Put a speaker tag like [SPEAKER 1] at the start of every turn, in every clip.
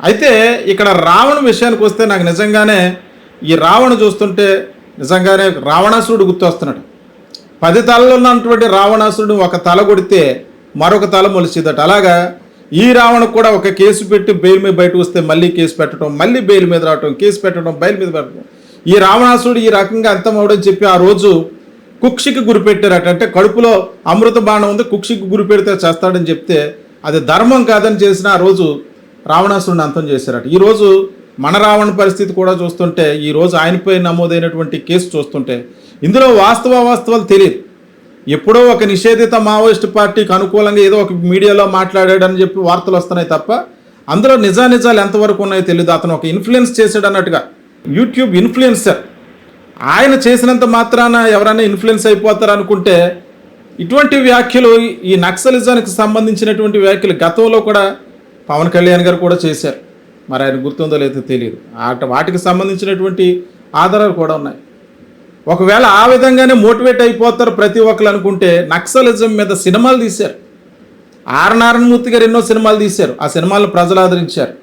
[SPEAKER 1] అయితే ఇక్కడ రావణ విషయానికి వస్తే నాకు నిజంగానే ఈ రావణ చూస్తుంటే నిజంగానే రావణాసురుడు గుర్తొస్తున్నాడు. 10 తలలు ఉన్నటువంటి రావణాసురుడు ఒక తల కొడితే మరొక తల మొలిచిదట. అలాగా ఈ రావణ కూడా ఒక కేసు పెట్టి బెయిల్ మీద బయటకు వస్తే మళ్ళీ కేసు పెట్టడం, మళ్ళీ బెయిల్ మీద రావటం, కేసు పెట్టడం, బెయిల్ మీద పెట్టడం. ఈ రావణాసురుడు ఈ రకంగా అంతమవడని చెప్పి ఆ రోజు కుక్షికి గురిపెట్టారట. అంటే కడుపులో అమృత బాణం ఉంది, కుక్షికి గురి పెడితే చేస్తాడని చెప్తే అది ధర్మం కాదని చేసిన ఆ రోజు రావణాసురుడిని అంతం చేశారట. ఈరోజు మన రావణ పరిస్థితి కూడా చూస్తుంటే, ఈరోజు ఆయనపై నమోదైనటువంటి కేసు చూస్తుంటే ఇందులో వాస్తవాలు తెలియదు. ఎప్పుడో ఒక నిషేధిత మావోయిస్ట్ పార్టీకి అనుకూలంగా ఏదో ఒక మీడియాలో మాట్లాడాడని చెప్పి వార్తలు వస్తున్నాయి తప్ప అందులో నిజాలు ఎంతవరకు ఉన్నాయో తెలియదు. అతను ఒక ఇన్ఫ్లుయెన్స్ చేశాడు అన్నట్టుగా, యూట్యూబ్ ఇన్ఫ్లుయెన్సర్. ఆయన చేసినంత మాత్రాన ఎవరైనా ఇన్ఫ్లుయెన్స్ అయిపోతారు అనుకుంటే ఇటువంటి వ్యాఖ్యలు, ఈ నక్సలిజానికి సంబంధించినటువంటి వ్యాఖ్యలు గతంలో కూడా పవన్ కళ్యాణ్ గారు కూడా చేశారు. మరి ఆయన గుర్తుందో లేదో తెలియదు. వాటికి సంబంధించినటువంటి ఆధారాలు కూడా ఉన్నాయి. ఒకవేళ ఆ విధంగానే మోటివేట్ అయిపోతారు ప్రతి ఒక్కరు అనుకుంటే నక్సలిజం మీద సినిమాలు తీశారు. ఆర్ నారాయణమూర్తి గారు ఎన్నో సినిమాలు తీశారు. ఆ సినిమాలను ప్రజలు ఆదరించారు.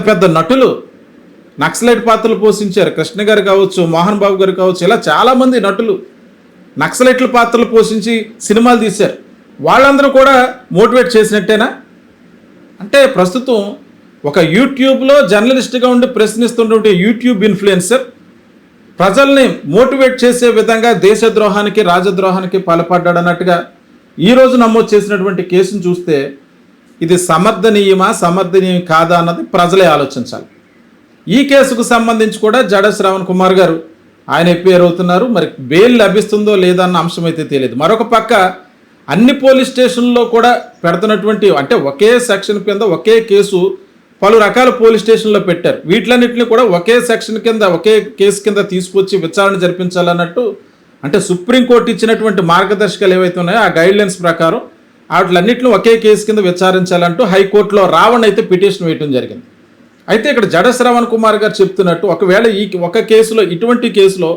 [SPEAKER 1] పెద్ద నటులు నక్సలైట్ పాత్రలు పోషించారు. కృష్ణ గారు కావచ్చు, మోహన్ బాబు గారు కావచ్చు, ఇలా చాలామంది నటులు నక్సలైట్ల పాత్రలు పోషించి సినిమాలు తీశారు. వాళ్ళందరూ కూడా మోటివేట్ చేసినట్టేనా? అంటే ప్రస్తుతం ఒక యూట్యూబ్లో జర్నలిస్ట్గా ఉండి ప్రశ్నిస్తున్నటువంటి యూట్యూబ్ ఇన్ఫ్లుయెన్సర్ ప్రజల్ని మోటివేట్ చేసే విధంగా దేశద్రోహానికి, రాజద్రోహానికి పాల్పడ్డాడన్నట్టుగా ఈరోజు నమోదు చేసినటువంటి కేసును చూస్తే ఇది సమర్థనీయం కాదా అన్నది ప్రజలే ఆలోచించాలి. ఈ కేసుకు సంబంధించి కూడా జడ శ్రవణ్ కుమార్ గారు ఆయన ఎపియర్ అవుతున్నారు. మరి బెయిల్ లభిస్తుందో లేదా అన్న అంశం అయితే తెలియదు. మరొక పక్క అన్ని పోలీస్ స్టేషన్లో కూడా పెడుతున్నటువంటి, అంటే ఒకే సెక్షన్ కింద ఒకే కేసు పలు రకాల పోలీస్ స్టేషన్లో పెట్టారు. వీటిలన్నింటినీ కూడా ఒకే సెక్షన్ కింద, ఒకే కేసు కింద తీసుకొచ్చి విచారణ జరిపించాలన్నట్టు, అంటే సుప్రీంకోర్టు ఇచ్చినటువంటి మార్గదర్శకాలు ఏవైతే ఉన్నాయో ఆ గైడ్లైన్స్ ప్రకారం వాటిలన్నింటినీ ఒకే కేసు కింద విచారించాలంటూ హైకోర్టులో రావణ్ అయితే పిటిషన్ వేయడం జరిగింది. అయితే ఇక్కడ జడ శ్రవణ్ కుమార్ గారు చెప్తున్నట్టు, ఒకవేళ ఈ ఒక కేసులో, ఇటువంటి కేసులో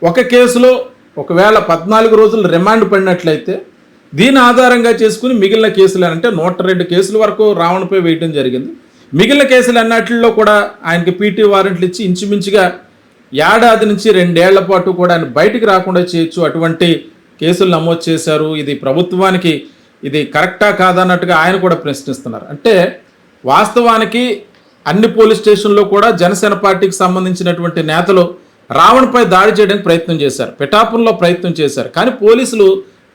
[SPEAKER 1] ఒక కేసులో ఒకవేళ 14 రోజులు రిమాండ్ పడినట్లయితే దీని ఆధారంగా చేసుకుని మిగిలిన కేసులు అంటే 102 కేసుల వరకు రావణ్పై వేయడం జరిగింది. మిగిలిన కేసులు అన్నిటిలో కూడా ఆయనకి పీటీ వారెంట్లు ఇచ్చి ఇంచుమించుగా 1 ఏడాది నుంచి 2 ఏళ్ల పాటు కూడా ఆయన బయటికి రాకుండా చేయొచ్చు. అటువంటి కేసులు నమోదు చేశారు. ఇది ప్రభుత్వానికి ఇది కరెక్టా కాదా అన్నట్టుగా ఆయన కూడా ప్రశ్నిస్తున్నారు. అంటే వాస్తవానికి అన్ని పోలీస్ స్టేషన్లో కూడా జనసేన పార్టీకి సంబంధించినటువంటి నేతలు రావణ్పై దాడి చేయడానికి ప్రయత్నం చేశారు. పిఠాపురంలో ప్రయత్నం చేశారు. కానీ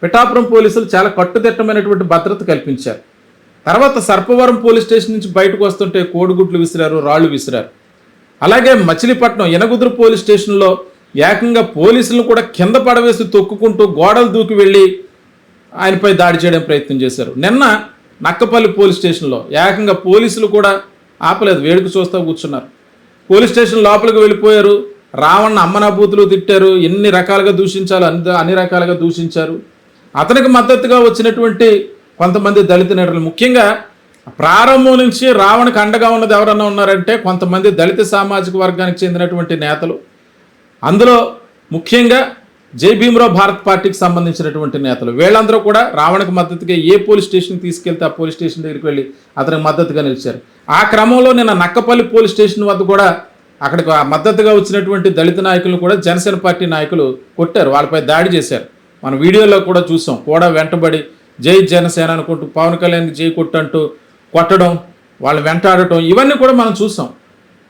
[SPEAKER 1] పిఠాపురం పోలీసులు చాలా కట్టుదిట్టమైనటువంటి భద్రత కల్పించారు. తర్వాత సర్పవరం పోలీస్ స్టేషన్ నుంచి బయటకు వస్తుంటే కోడిగుడ్లు విసిరారు, రాళ్లు విసిరారు. అలాగే మచిలీపట్నం యనగుదురు పోలీస్ స్టేషన్లో ఏకంగా పోలీసులను కూడా కింద పడవేసి తొక్కుకుంటూ గోడలు దూకి వెళ్ళి ఆయనపై దాడి చేయడానికి ప్రయత్నం చేశారు. నిన్న నక్కపల్లి పోలీస్ స్టేషన్లో ఏకంగా పోలీసులు కూడా ఆపలేదు, వేడుక చూస్తూ కూర్చున్నారు. పోలీస్ స్టేషన్ లోపలికి వెళ్ళిపోయారు. రావణ్ అమ్మనాభూతులు తిట్టారు. ఎన్ని రకాలుగా దూషించాలో అన్ని రకాలుగా దూషించారు. అతనికి మద్దతుగా వచ్చినటువంటి కొంతమంది దళిత నేతలు, ముఖ్యంగా ప్రారంభం నుంచి రావణ్కి అండగా ఉన్నది ఎవరన్నా ఉన్నారంటే కొంతమంది దళిత సామాజిక వర్గానికి చెందినటువంటి నేతలు. అందులో ముఖ్యంగా జై భీమరావు భారత్ పార్టీకి సంబంధించినటువంటి నేతలు. వీళ్ళందరూ కూడా రావణ్కి మద్దతుగా ఏ పోలీస్ స్టేషన్కి తీసుకెళ్తే ఆ పోలీస్ స్టేషన్ దగ్గరికి వెళ్ళి అతనికి మద్దతుగా నిలిచారు. ఆ క్రమంలో నిన్న నక్కపల్లి పోలీస్ స్టేషన్ వద్ద కూడా అక్కడికి మద్దతుగా వచ్చినటువంటి దళిత నాయకులను కూడా జనసేన పార్టీ నాయకులు కొట్టారు, వాళ్ళపై దాడి చేశారు. మన వీడియోలో కూడా చూసాం. కూడా వెంటబడి జై జనసేన అనుకుంటూ పవన్ కళ్యాణ్కి జై కొట్టంటూ కొట్టడం, వాళ్ళు వెంటాడటం, ఇవన్నీ కూడా మనం చూసాం.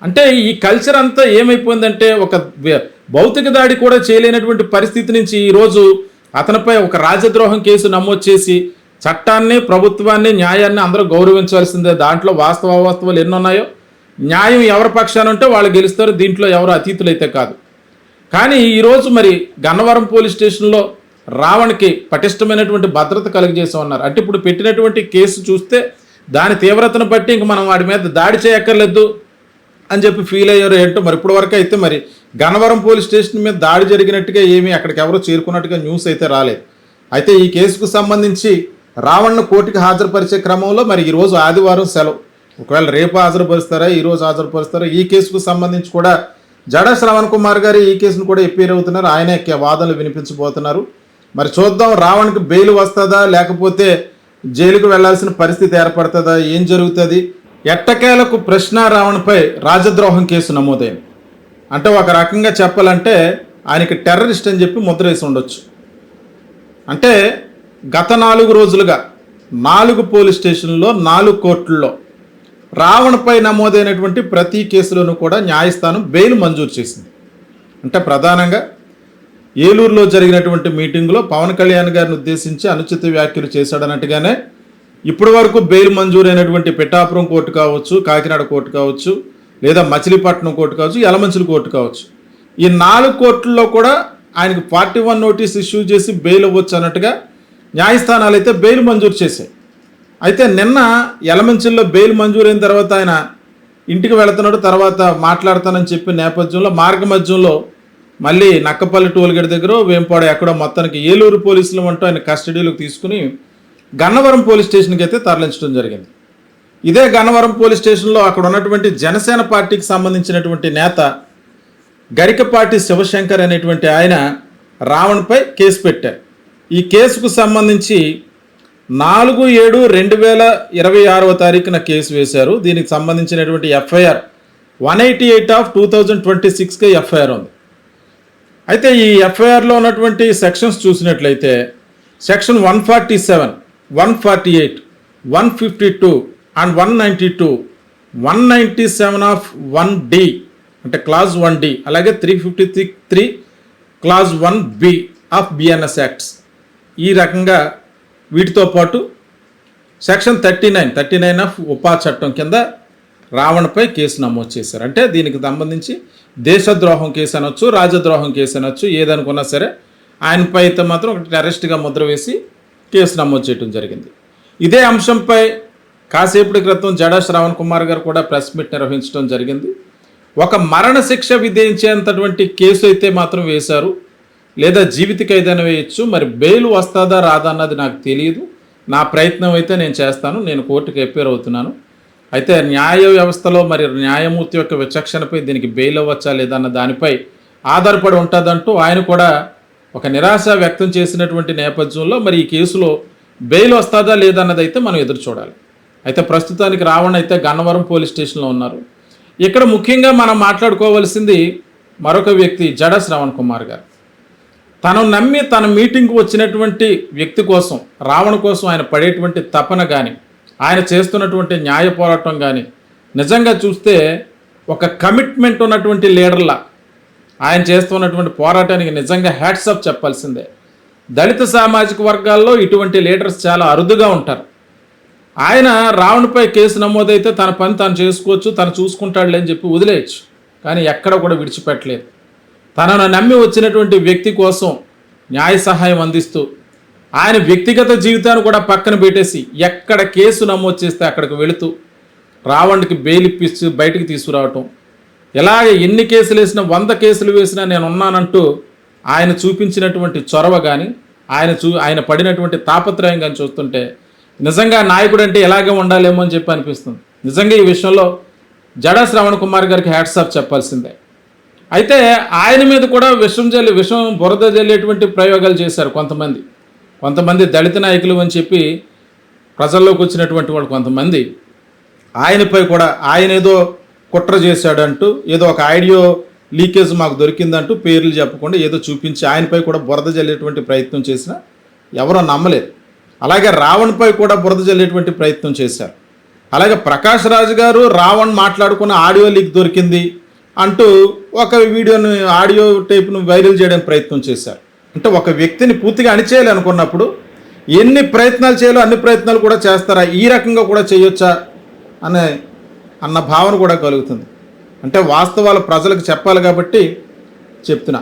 [SPEAKER 1] అంటే ఈ కల్చర్ అంతా ఏమైపోయిందంటే ఒక భౌతిక దాడి కూడా చేయలేనటువంటి పరిస్థితి నుంచి ఈరోజు అతనిపై ఒక రాజద్రోహం కేసు నమోదు చేసి చట్టాన్ని, ప్రభుత్వాన్ని, న్యాయాన్ని అందరూ గౌరవించాల్సిందే. దాంట్లో వాస్తవాలు ఎన్ని ఉన్నాయో, న్యాయం ఎవరి పక్షాన ఉంటే వాళ్ళు గెలుస్తారు. దీంట్లో ఎవరు అతీతులైతే కాదు. కానీ ఈరోజు మరి గన్నవరం పోలీస్ స్టేషన్లో రావణ్కి పటిష్టమైనటువంటి భద్రత కలిగజేసామన్నారు. అంటే ఇప్పుడు పెట్టినటువంటి కేసు చూస్తే దాని తీవ్రతను బట్టి ఇంక మనం వాడి మీద దాడి చేయక్కర్లేదు అని చెప్పి ఫీల్ అయ్యారు ఏంటో. మరి ఇప్పటి వరకు అయితే మరి గన్నవరం పోలీస్ స్టేషన్ మీద దాడి జరిగినట్టుగా ఏమీ అక్కడికి ఎవరో చేరుకున్నట్టుగా న్యూస్ అయితే రాలేదు. అయితే ఈ కేసుకు సంబంధించి రావణ్ను కోర్టుకి హాజరుపరిచే క్రమంలో మరి ఈరోజు ఆదివారం సెలవు. ఒకవేళ రేపు హాజరుపరుస్తారా, ఈరోజు హాజరుపరుస్తారా? ఈ కేసుకు సంబంధించి కూడా జడ శ్రవణ్ కుమార్ గారు ఈ కేసును కూడా ఎప్పీర్ అవుతున్నారు. ఆయనే వాదనలు వినిపించబోతున్నారు. మరి చూద్దాం, రావణ్కి బెయిల్ వస్తుందా లేకపోతే జైలుకు వెళ్లాల్సిన పరిస్థితి ఏర్పడుతుందా, ఏం జరుగుతుంది? ఎట్టకేలకు ప్రశ్న రావణ్పై రాజద్రోహం కేసు నమోదైంది. అంటే ఒక రకంగా చెప్పాలంటే ఆయనకి టెర్రరిస్ట్ అని చెప్పి ముద్ర వేసి ఉండొచ్చు. అంటే గత 4 రోజులుగా 4 పోలీస్ స్టేషన్లో 4 కోర్టుల్లో రావణ్పై నమోదైనటువంటి ప్రతి కేసులోనూ కూడా న్యాయస్థానం బెయిల్ మంజూరు చేసింది. అంటే ప్రధానంగా ఏలూరులో జరిగినటువంటి మీటింగ్లో పవన్ కళ్యాణ్ గారిని ఉద్దేశించి అనుచిత వ్యాఖ్యలు చేశాడన్నట్టుగానే ఇప్పటి వరకు బెయిల్ మంజూరైనటువంటి పిఠాపురం కోర్టు కావచ్చు, కాకినాడ కోర్టు కావచ్చు, లేదా మచిలీపట్నం కోర్టు కావచ్చు, యలమంచిలి కోర్టు కావచ్చు, ఈ 4 కోర్టుల్లో కూడా ఆయనకు 41 నోటీస్ ఇష్యూ చేసి బెయిల్ ఇవ్వచ్చు అన్నట్టుగా న్యాయస్థానాలు అయితే బెయిల్ మంజూరు చేశాయి. అయితే నిన్న యలమంచిల్లో బెయిల్ మంజూరైన తర్వాత ఆయన ఇంటికి వెళుతున్నాడు, తర్వాత మాట్లాడతానని చెప్పిన నేపథ్యంలో మార్గమధ్యంలో మళ్ళీ నక్కపల్లి టోల్గేట్ దగ్గర వేంపాడు ఎక్కడో మొత్తానికి ఏలూరు పోలీసులు అంటూ ఆయన కస్టడీలోకి తీసుకుని గన్నవరం పోలీస్ స్టేషన్కి అయితే తరలించడం జరిగింది. ఇదే గన్నవరం పోలీస్ స్టేషన్లో అక్కడ ఉన్నటువంటి జనసేన పార్టీకి సంబంధించినటువంటి నేత గరికపాటి శివశంకర్ అనేటువంటి ఆయన రావణ్పై కేసు పెట్టారు. ఈ కేసుకు సంబంధించి 4/7/2026 కేసు వేశారు. దీనికి సంబంధించినటువంటి ఎఫ్ఐఆర్ 188/2026 ఎఫ్ఐఆర్ ఉంది. అయితే ఈ ఎఫ్ఐఆర్లో ఉన్నటువంటి సెక్షన్స్ చూసినట్లయితే సెక్షన్ 147, 148, 152 అండ్ 192, 197 ఆఫ్ 1D అంటే క్లాజ్ 1D, అలాగే 353 clause 1B of BNS acts, ఈ రకంగా వీటితో పాటు సెక్షన్ 39 ఆఫ్ ఉపా చట్టం కింద రావణ్పై కేసు నమోదు చేశారు. అంటే దీనికి సంబంధించి దేశద్రోహం కేసు అనొచ్చు, రాజద్రోహం కేసు అనొచ్చు, ఏదనుకున్నా సరే ఆయనపై అయితే మాత్రం ఒక టెర్రరిస్ట్గా ముద్ర వేసి కేసు నమోదు చేయడం జరిగింది. ఇదే అంశంపై కాసేపటి క్రితం జడా శ్రావణ్ కుమార్ గారు కూడా ప్రెస్ మీట్ నిర్వహించడం జరిగింది. ఒక మరణశిక్ష విధించేంతటువంటి కేసు అయితే మాత్రం వేశారు, లేదా జీవిత ఖైదైనా వేయచ్చు. మరి బెయిల్ వస్తుందా రాదా అన్నది నాకు తెలియదు. నా ప్రయత్నం అయితే నేను చేస్తాను. నేను కోర్టుకు అపీర్ అవుతున్నాను. అయితే న్యాయ వ్యవస్థలో మరి న్యాయమూర్తి యొక్క విచక్షణపై దీనికి బెయిల్ అవ్వచ్చా లేదా అన్న దానిపై ఆధారపడి ఉంటుందంటూ ఆయన కూడా ఒక నిరాశ వ్యక్తం చేసినటువంటి నేపథ్యంలో మరి ఈ కేసులో బెయిల్ వస్తుందా లేదన్నది అయితే మనం ఎదురు చూడాలి. అయితే ప్రస్తుతానికి రావణ్ అయితే గన్నవరం పోలీస్ స్టేషన్లో ఉన్నారు. ఇక్కడ ముఖ్యంగా మనం మాట్లాడుకోవాల్సింది మరొక వ్యక్తి జడా శ్రావణ్ కుమార్ గారు. తను నమ్మి తన మీటింగ్కి వచ్చినటువంటి వ్యక్తి కోసం, రావణ్ కోసం ఆయన పడేటువంటి తపన కానీ, ఆయన చేస్తున్నటువంటి న్యాయ పోరాటం కానీ నిజంగా చూస్తే ఒక కమిట్మెంట్ ఉన్నటువంటి లీడర్లా ఆయన చేస్తున్నటువంటి పోరాటానికి నిజంగా హ్యాట్సప్ చెప్పాల్సిందే. దళిత సామాజిక వర్గాల్లో ఇటువంటి లీడర్స్ చాలా అరుదుగా ఉంటారు. ఆయన రావణ్పై కేసు నమోదైతే తన పని తాను చేసుకోవచ్చు, తను చూసుకుంటాడులే అని చెప్పి వదిలేయచ్చు. కానీ ఎక్కడ కూడా విడిచిపెట్టలేదు. తనను నమ్మి వచ్చినటువంటి వ్యక్తి కోసం న్యాయ సహాయం అందిస్తూ ఆయన వ్యక్తిగత జీవితాన్ని కూడా పక్కన పెట్టేసి ఎక్కడ కేసు నమోదు చేస్తే అక్కడికి వెళుతూ రావణ్కి బెయిల్ ఇప్పించి బయటికి తీసుకురావటం, ఇలాగే ఎన్ని కేసులు వేసినా 100 కేసులు వేసినా నేను ఉన్నానంటూ ఆయన చూపించినటువంటి చొరవ కానీ, ఆయన పడినటువంటి తాపత్రయం కానీ చూస్తుంటే నిజంగా నాయకుడు అంటే ఇలాగే ఉండాలేమో అని చెప్పి అనిపిస్తుంది. నిజంగా ఈ విషయంలో జడా శ్రావణ్ కుమార్ గారికి హ్యాట్సాప్ చెప్పాల్సిందే. అయితే ఆయన మీద కూడా విషం బురద జల్లేటువంటి ప్రయోగాలు చేశారు కొంతమంది దళిత నాయకులు అని చెప్పి ప్రజల్లోకి వచ్చినటువంటి వాళ్ళు కొంతమంది ఆయనపై కూడా ఆయన ఏదో కుట్ర చేశాడంటూ, ఏదో ఒక ఆడియో లీకేజ్ మాకు దొరికిందంటూ పేర్లు చెప్పకుండా ఏదో చూపించి ఆయనపై కూడా బురద జల్లేటువంటి ప్రయత్నం చేసినా ఎవరో నమ్మలేదు. అలాగే రావణ్పై కూడా బురద జల్లేటువంటి ప్రయత్నం చేశారు. అలాగే ప్రకాష్ రాజ్ గారు రావణ్ మాట్లాడుకున్న ఆడియో లీక్ దొరికింది అంటూ ఒక వీడియోని, ఆడియో టేప్ను వైరల్ చేయడానికి ప్రయత్నం చేశారు. అంటే ఒక వ్యక్తిని పూర్తిగా అణిచేయాలి అనుకున్నప్పుడు ఎన్ని ప్రయత్నాలు చేయాలో అన్ని ప్రయత్నాలు కూడా చేస్తారా, ఈ రకంగా కూడా చేయొచ్చా అన్న భావన కూడా కలుగుతుంది. అంటే వాస్తవాలు ప్రజలకు చెప్పాలి కాబట్టి చెప్తున్నా.